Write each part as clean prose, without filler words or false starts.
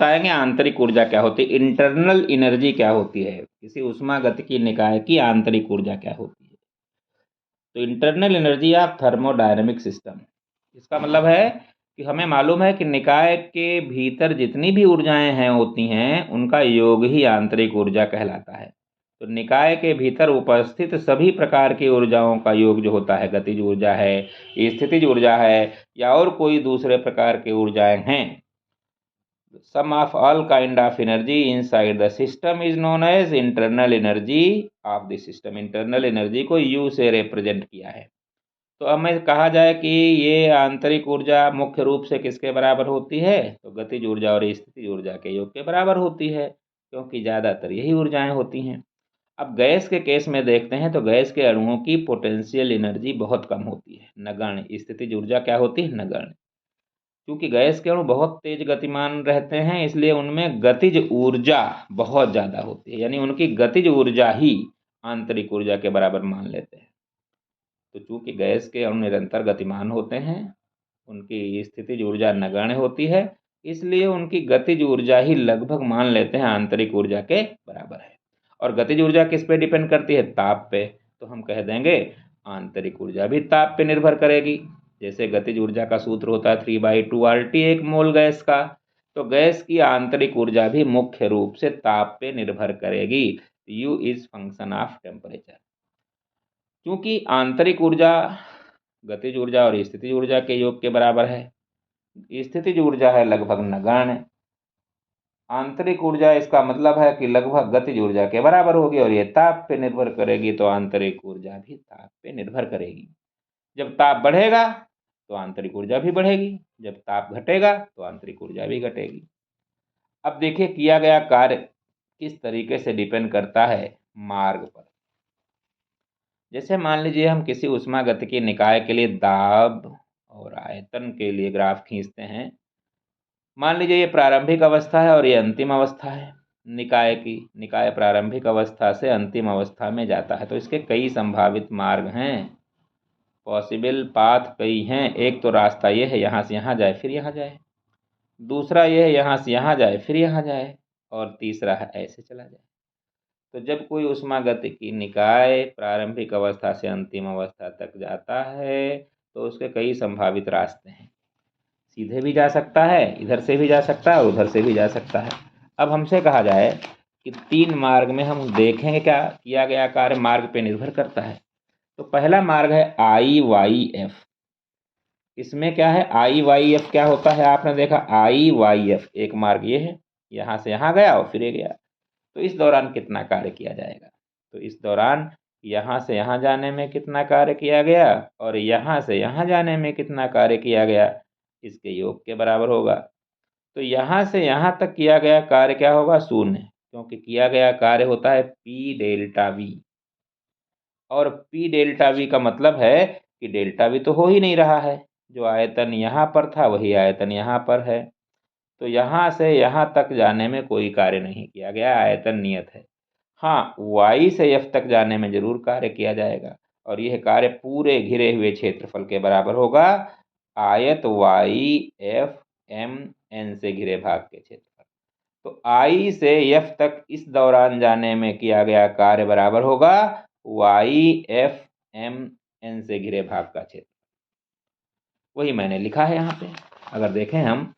बताएंगे आंतरिक ऊर्जा क्या होती है, इंटरनल एनर्जी क्या होती है, किसी उष्मागतिकी निकाय की आंतरिक ऊर्जा क्या होती है। तो internal energy of thermodynamic system, इसका मतलब है कि हमें मालूम है कि निकाय के भीतर जितनी भी ऊर्जाएं हैं होती हैं उनका योग ही आंतरिक ऊर्जा कहलाता है। तो निकाय के भीतर उपस्थित सभी प्रकार की ऊर्जाओं का योग जो होता है, गतिज ऊर्जा है, स्थितिज ऊर्जा है, या और कोई दूसरे प्रकार की ऊर्जाएं हैं, sum of all kind of energy inside the system is known as internal energy of the system। Internal energy को U से रिप्रेजेंट किया है। तो हमें कहा जाए कि ये आंतरिक ऊर्जा मुख्य रूप से किसके बराबर होती है, तो गतिज ऊर्जा और स्थितिज ऊर्जा के योग के बराबर होती है, क्योंकि ज़्यादातर यही ऊर्जाएं होती हैं। अब गैस के केस में देखते हैं तो गैस के अणुओं की पोटेंशियल एनर्जी बहुत कम होती है, नगण्य। स्थितिज ऊर्जा क्या होती है, नगण्य। क्योंकि गैस के अणु बहुत तेज गतिमान रहते हैं, इसलिए उनमें गतिज ऊर्जा बहुत ज़्यादा होती है, यानी उनकी गतिज ऊर्जा ही आंतरिक ऊर्जा के बराबर मान लेते हैं। तो चूंकि गैस के अणु निरंतर गतिमान होते हैं, उनकी स्थितिज ऊर्जा नगण्य होती है, इसलिए उनकी गतिज ऊर्जा ही लगभग मान लेते हैं आंतरिक ऊर्जा के बराबर है। और गतिज ऊर्जा किस पे डिपेंड करती है, ताप पे। तो हम कह देंगे आंतरिक ऊर्जा भी ताप पे निर्भर करेगी। जैसे गतिज ऊर्जा का सूत्र होता है 3/2 RT 1 मोल गैस का, तो गैस की आंतरिक ऊर्जा भी मुख्य रूप से ताप पे निर्भर करेगी। U is function of temperature. क्योंकि आंतरिक ऊर्जा गतिज ऊर्जा और स्थितिज ऊर्जा के योग के बराबर है, स्थितिज ऊर्जा है लगभग नगण्य, आंतरिक ऊर्जा इसका मतलब है कि लगभग गतिज ऊर्जा के बराबर होगी, और ये ताप पे निर्भर करेगी, तो आंतरिक ऊर्जा भी ताप पे निर्भर करेगी। जब ताप बढ़ेगा तो आंतरिक ऊर्जा भी बढ़ेगी, जब ताप घटेगा तो आंतरिक ऊर्जा भी घटेगी। अब देखिए किया गया कार्य किस तरीके से डिपेंड करता है मार्ग पर। जैसे मान लीजिए हम किसी उष्मागतिकी निकाय के लिए दाब और आयतन के लिए ग्राफ खींचते हैं। मान लीजिए ये प्रारंभिक अवस्था है और ये अंतिम अवस्था है निकाय की। निकाय प्रारंभिक अवस्था से अंतिम अवस्था में जाता है, तो इसके कई संभावित मार्ग हैं, पॉसिबल पाथ कई हैं। एक तो रास्ता ये है यहाँ से यहाँ जाए फिर यहाँ जाए, दूसरा ये है यहाँ से यहाँ जाए फिर यहाँ जाए, और तीसरा है ऐसे चला जाए। तो जब कोई उष्मागतिकी निकाय प्रारंभिक अवस्था से अंतिम अवस्था तक जाता है तो उसके कई संभावित रास्ते हैं। सीधे भी जा सकता है, इधर से भी जा सकता है और उधर से भी जा सकता है। अब हमसे कहा जाए कि 3 मार्ग में हम देखेंगे क्या किया गया कार्य मार्ग पे निर्भर करता है। तो पहला मार्ग है IYF। इसमें क्या है, IYF क्या होता है, आपने देखा IYF एक मार्ग ये है, यहाँ से यहाँ गया और फिर गया। तो इस दौरान कितना कार्य किया जाएगा, तो इस दौरान यहाँ से यहाँ जाने में कितना कार्य किया गया और यहाँ से यहाँ जाने में कितना कार्य किया गया, इसके योग के बराबर होगा। तो यहाँ से यहाँ तक किया गया कार्य क्या होगा, शून्य, क्योंकि किया गया कार्य होता है P डेल्टा V। और P डेल्टा V का मतलब है कि डेल्टा V तो हो ही नहीं रहा है, जो आयतन यहाँ पर था वही आयतन यहाँ पर है। तो यहाँ से यहाँ तक जाने में कोई कार्य नहीं किया गया, आयतन नियत है। हाँ, Y से F तक जाने में जरूर कार्य किया जाएगा, और यह कार्य पूरे घिरे हुए क्षेत्रफल के बराबर होगा, आयत YF MN से घिरे भाग के क्षेत्रफल। तो I से F तक इस दौरान जाने में किया गया कार्य बराबर होगा YF MN से घिरे भाग का क्षेत्र। वही मैंने लिखा है यहाँ पे। अगर देखें हम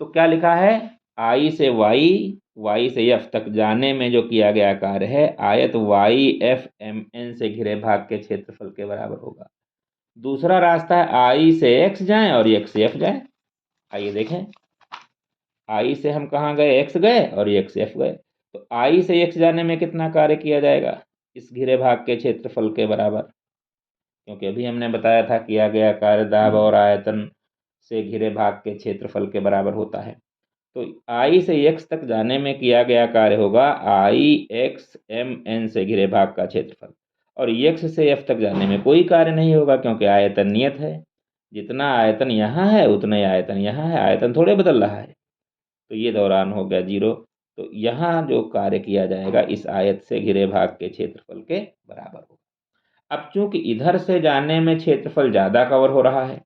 तो क्या लिखा है, I से Y से F तक जाने में जो किया गया कार्य है आयत YF MN से घिरे भाग के क्षेत्रफल के बराबर होगा। दूसरा रास्ता है I से X जाएं और X से F जाएं। आइए देखें, I से हम कहाँ गए, X गए, और X से F गए। तो I से X जाने में कितना कार्य किया जाएगा, इस घिरे भाग के क्षेत्रफल के बराबर, क्योंकि अभी हमने बताया था किया गया कार्य दाब और आयतन से घिरे भाग के क्षेत्रफल के बराबर होता है। तो I से X तक जाने में किया गया कार्य होगा IX MN से घिरे भाग का क्षेत्रफल, और X से F तक जाने में कोई कार्य नहीं होगा, क्योंकि आयतन नियत है। जितना आयतन यहाँ है उतना ही आयतन यहाँ है, आयतन थोड़े बदल रहा है। तो ये दौरान हो गया 0। तो यहाँ जो कार्य किया जाएगा इस आयत से घिरे भाग के क्षेत्रफल के बराबर होगा। अब चूंकि इधर से जाने में क्षेत्रफल ज़्यादा कवर हो रहा है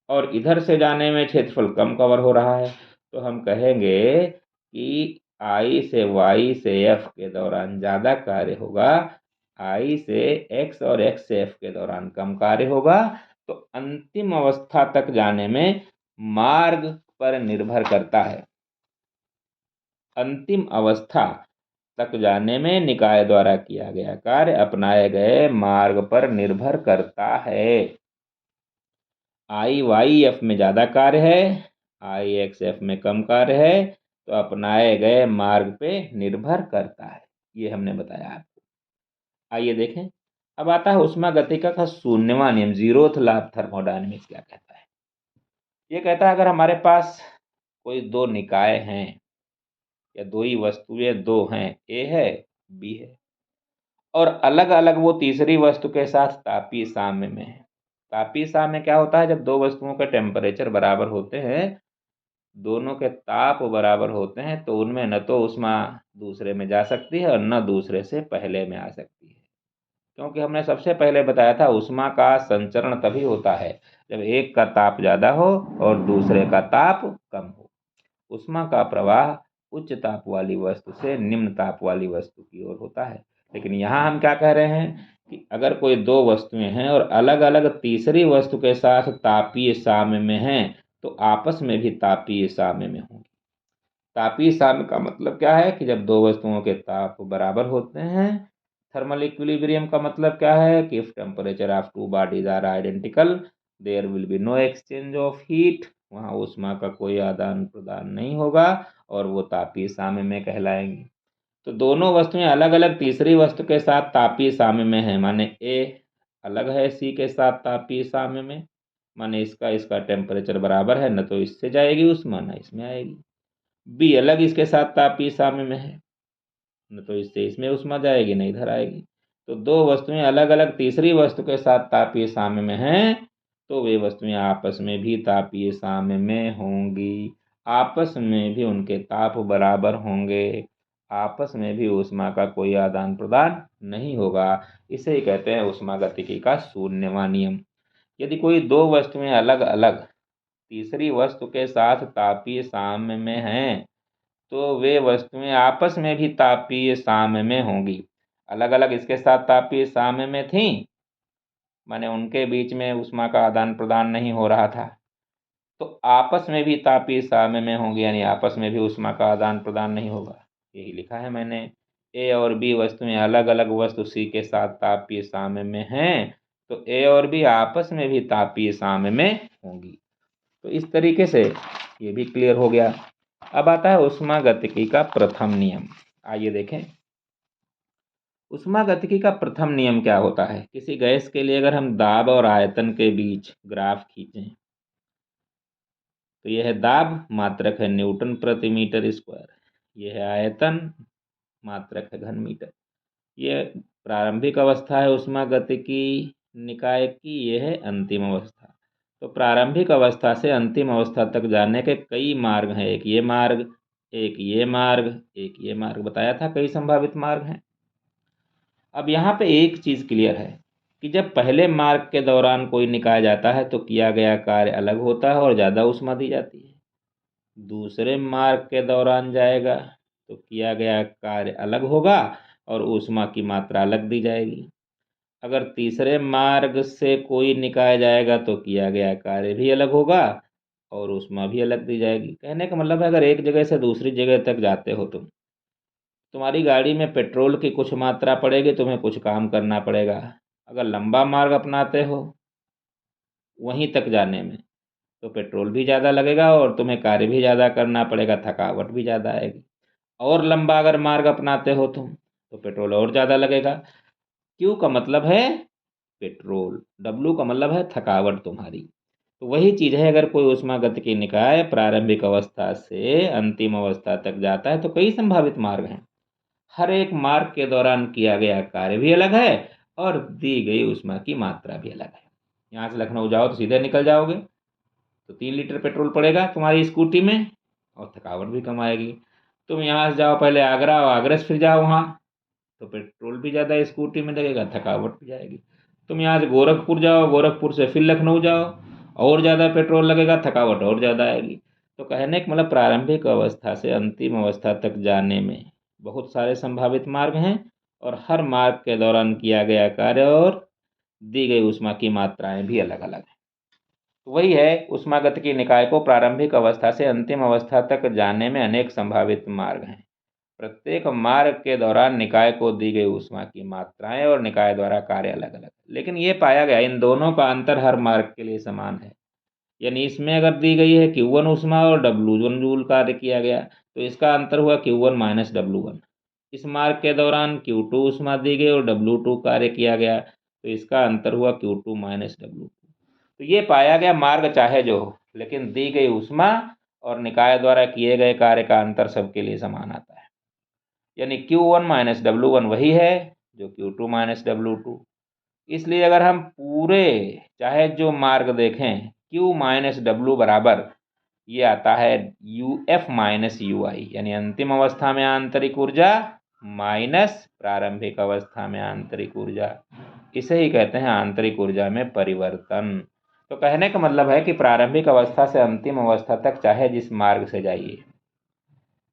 और इधर से जाने में क्षेत्रफल कम कवर हो रहा है, तो हम कहेंगे कि I से Y से F के दौरान ज़्यादा कार्य होगा, I से X और X से F के दौरान कम कार्य होगा, तो अंतिम अवस्था तक जाने में मार्ग पर निर्भर करता है। अंतिम अवस्था तक जाने में निकाय द्वारा किया गया कार्य अपनाए गए मार्ग पर निर्भर करता है। IYF में ज़्यादा कार्य है, IXF में कम कार्य है, तो अपनाए गए मार्ग पे निर्भर करता है। ये हमने बताया आपको। आइए देखें, अब आता है ऊष्मागतिकी का शून्यवां नियम, जीरोथ लॉ ऑफ थर्मोडायनेमिक्स क्या कहता है। ये कहता है अगर हमारे पास कोई दो निकाय हैं या दो ही वस्तुएं दो हैं, ए है बी है, और अलग अलग वो तीसरी वस्तु के साथ तापीय साम्य में है। तापीय साम्य क्या होता है, जब दो वस्तुओं के टेम्परेचर बराबर होते हैं, दोनों के ताप बराबर होते हैं, तो उनमें न तो ऊष्मा दूसरे में जा सकती है और न दूसरे से पहले में आ सकती है। क्योंकि हमने सबसे पहले बताया था ऊष्मा का संचरण तभी होता है जब एक का ताप ज़्यादा हो और दूसरे का ताप कम हो। ऊष्मा का प्रवाह उच्च ताप वाली वस्तु से निम्न ताप वाली वस्तु की ओर होता है। लेकिन यहाँ हम क्या कह रहे हैं कि अगर कोई दो वस्तुएं हैं और अलग अलग तीसरी वस्तु के साथ तापीय साम्य में हैं, तो आपस में भी तापीय साम्य में होंगी। तापीय साम्य का मतलब क्या है कि जब दो वस्तुओं के ताप बराबर होते हैं। थर्मल इक्विलिब्रियम का मतलब क्या है कि if temperature of two bodies are identical there will be no exchange of heat, वहाँ ऊष्मा का कोई आदान प्रदान नहीं होगा और वो तापीय साम्य में कहलाएंगी। तो दोनों वस्तुएं अलग अलग तीसरी वस्तु के साथ तापीय साम्य में है, माने ए अलग है सी के साथ तापीय साम्य में, माने इसका इसका टेम्परेचर बराबर है, न तो इससे जाएगी ऊष्मा न इसमें आएगी। बी अलग इसके साथ तापीय साम्य में है, न तो इससे इसमें ऊष्मा जाएगी न इधर आएगी। तो दो वस्तुएं अलग अलग तीसरी वस्तु के साथ तापीय साम्य में हैं, तो वे वस्तुएं आपस में भी तापीय साम्य में होंगी, आपस में भी उनके ताप बराबर होंगे, आपस में भी ऊष्मा का कोई आदान प्रदान नहीं होगा। इसे ही कहते हैं ऊष्मागतिकी का शून्यवां नियम। यदि कोई दो वस्तुएं अलग अलग तीसरी वस्तु के साथ तापीय साम्य में हैं, तो वे वस्तुएं आपस में भी तापीय साम्य में होंगी। अलग अलग इसके साथ तापीय साम्य में थीं, माने उनके बीच में ऊष्मा का आदान प्रदान नहीं हो रहा था, तो आपस में भी तापीय साम्य में होंगी, यानी आपस में भी ऊष्मा का आदान प्रदान नहीं होगा। यही लिखा है मैंने। ए और बी वस्तुएं अलग अलग वस्तु सी के साथ तापीय साम्य में हैं, तो ए और बी आपस में भी तापीय साम्य में होंगी। तो इस तरीके से ये भी क्लियर हो गया। अब आता है ऊष्मागतिकी का प्रथम नियम। आइए देखें, ऊष्मागतिकी का प्रथम नियम क्या होता है। किसी गैस के लिए अगर हम दाब और आयतन के बीच ग्राफ खींचें, तो यह है दाब, मात्रक है न्यूटन प्रति मीटर स्क्वायर, यह है आयतन, मात्रक है घन मीटर। ये प्रारंभिक अवस्था है ऊष्मागतिकी निकाय की, यह है अंतिम अवस्था। तो प्रारंभिक अवस्था से अंतिम अवस्था तक जाने के कई मार्ग हैं, एक ये मार्ग, एक ये मार्ग, एक ये मार्ग बताया था, कई संभावित मार्ग हैं। अब यहाँ पे एक चीज़ क्लियर है कि जब पहले मार्ग के दौरान कोई निकाय जाता है तो किया गया कार्य अलग होता है और ज़्यादा ऊष्मा दी जाती है। दूसरे मार्ग के दौरान जाएगा तो किया गया कार्य अलग होगा और ऊष्मा की मात्रा अलग दी जाएगी। अगर तीसरे मार्ग से कोई निकाय जाएगा तो किया गया कार्य भी अलग होगा और ऊष्मा भी अलग दी जाएगी। कहने का मतलब है अगर एक जगह से दूसरी जगह तक जाते हो तुम, तुम्हारी गाड़ी में पेट्रोल की कुछ मात्रा पड़ेगी, तुम्हें कुछ काम करना पड़ेगा। अगर लंबा मार्ग अपनाते हो वहीं तक जाने में, तो पेट्रोल भी ज़्यादा लगेगा और तुम्हें कार्य भी ज़्यादा करना पड़ेगा, थकावट भी ज़्यादा आएगी। और लंबा अगर मार्ग अपनाते हो तुम, तो पेट्रोल और ज़्यादा लगेगा। क्यू का मतलब है पेट्रोल, डब्लू का मतलब है थकावट तुम्हारी। तो वही चीज़ है, अगर कोई ऊष्मागतिकी निकाय प्रारंभिक अवस्था से अंतिम अवस्था तक जाता है तो कई संभावित मार्ग हैं। हर एक मार्ग के दौरान किया गया कार्य भी अलग है और दी गई ऊष्मा की मात्रा भी अलग है। यहाँ से लखनऊ जाओ तो सीधे निकल जाओगे तो 3 लीटर पेट्रोल पड़ेगा तुम्हारी स्कूटी में और थकावट भी कम आएगी। तुम यहाँ से जाओ पहले आगरा और आगरा से फिर जाओ वहाँ, तो पेट्रोल भी ज़्यादा स्कूटी में लगेगा, थकावट भी जाएगी। तुम यहाँ से गोरखपुर जाओ, गोरखपुर से फिर लखनऊ जाओ, और ज़्यादा पेट्रोल लगेगा, थकावट और ज़्यादा आएगी। तो कहने का मतलब प्रारंभिक अवस्था से अंतिम अवस्था तक जाने में बहुत सारे संभावित मार्ग हैं और हर मार्ग के दौरान किया गया कार्य और दी गई ऊष्मा की मात्राएं भी अलग अलग हैं। तो वही है, ऊष्मागतिकी निकाय को प्रारंभिक अवस्था से अंतिम अवस्था तक जाने में अनेक संभावित मार्ग हैं। प्रत्येक मार्ग के दौरान निकाय को दी गई ऊष्मा की मात्राएं और निकाय द्वारा कार्य अलग अलग, लेकिन ये पाया गया इन दोनों का अंतर हर मार्ग के लिए समान है। यानी इसमें अगर दी गई है Q1 ऊष्मा और W1 जूल कार्य किया गया तो इसका अंतर हुआ Q1 माइनस W1। इस मार्ग के दौरान Q2 ऊष्मा दी गई और W2 कार्य किया गया तो इसका अंतर हुआ Q2 माइनस W2। तो ये पाया गया मार्ग चाहे जो हो, लेकिन दी गई ऊष्मा और निकाय द्वारा किए गए कार्य का अंतर सबके लिए समान आता है। यानी Q1 माइनस W1 वही है जो Q2 माइनस W2। इसलिए अगर हम पूरे चाहे जो मार्ग देखें Q माइनस W बराबर ये आता है UF माइनस UI, यानी अंतिम अवस्था में आंतरिक ऊर्जा माइनस प्रारंभिक अवस्था में आंतरिक ऊर्जा। इसे ही कहते हैं आंतरिक ऊर्जा में परिवर्तन। तो कहने का मतलब है कि प्रारंभिक अवस्था से अंतिम अवस्था तक चाहे जिस मार्ग से जाइए,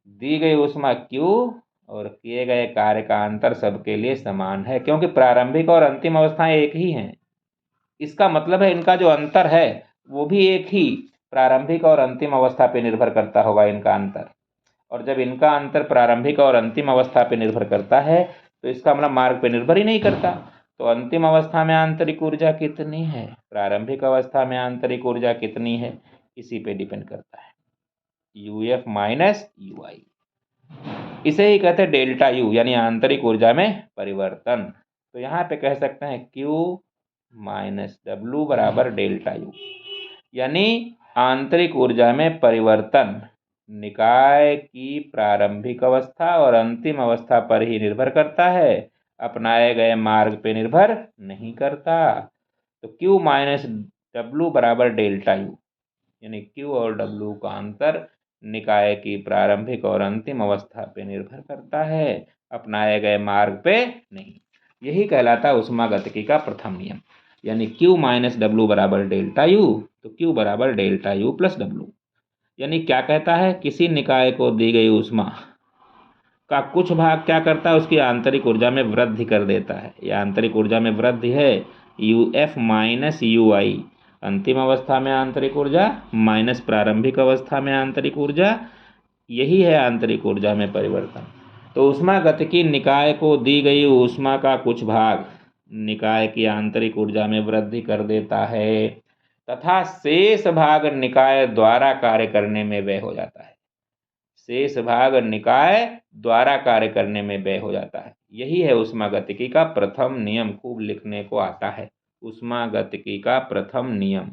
दी गई ऊष्मा Q और किए गए कार्य का अंतर सबके लिए समान है, क्योंकि प्रारंभिक और अंतिम अवस्थाएं एक ही हैं। इसका मतलब है इनका जो अंतर है वो भी एक ही प्रारंभिक और अंतिम अवस्था पे निर्भर करता होगा इनका अंतर। और जब इनका अंतर प्रारंभिक और अंतिम अवस्था पे निर्भर करता है तो इसका मतलब मार्ग पे निर्भर ही नहीं करता। तो अंतिम अवस्था में आंतरिक ऊर्जा कितनी है, प्रारंभिक अवस्था में आंतरिक ऊर्जा कितनी है, इसी पे डिपेंड करता है, UF माइनस UI। इसे ही कहते हैं डेल्टा U, यानी आंतरिक ऊर्जा में परिवर्तन। तो यहाँ पे कह सकते हैं Q माइनस W बराबर डेल्टा U, यानी आंतरिक ऊर्जा में परिवर्तन निकाय की प्रारंभिक अवस्था और अंतिम अवस्था पर ही निर्भर करता है, अपनाए गए मार्ग पे निर्भर नहीं करता। तो Q माइनस W बराबर डेल्टा U, यानी Q और W का अंतर निकाय की प्रारंभिक और अंतिम अवस्था पे निर्भर करता है, अपनाए गए मार्ग पे नहीं। यही कहलाता है ऊष्मागतिकी का प्रथम नियम, यानी Q माइनस W बराबर डेल्टा U, तो Q बराबर डेल्टा U प्लस W। यानी क्या कहता है, किसी निकाय को दी गई ऊष्मा का कुछ भाग क्या करता है, उसकी आंतरिक ऊर्जा में वृद्धि कर देता है। यह आंतरिक ऊर्जा में वृद्धि है UF माइनस UI, अंतिम अवस्था में आंतरिक ऊर्जा माइनस प्रारंभिक अवस्था में आंतरिक ऊर्जा, यही है आंतरिक ऊर्जा में परिवर्तन। तो ऊष्मागतिकी निकाय को दी गई ऊष्मा का कुछ भाग निकाय की आंतरिक ऊर्जा में वृद्धि कर देता है तथा शेष भाग निकाय द्वारा कार्य करने में व्यय हो जाता है। शेष भाग निकाय द्वारा कार्य करने में व्यय हो जाता है। यही है ऊष्मागतिकी का प्रथम नियम, खूब लिखने को आता है, ऊष्मागतिकी का प्रथम नियम।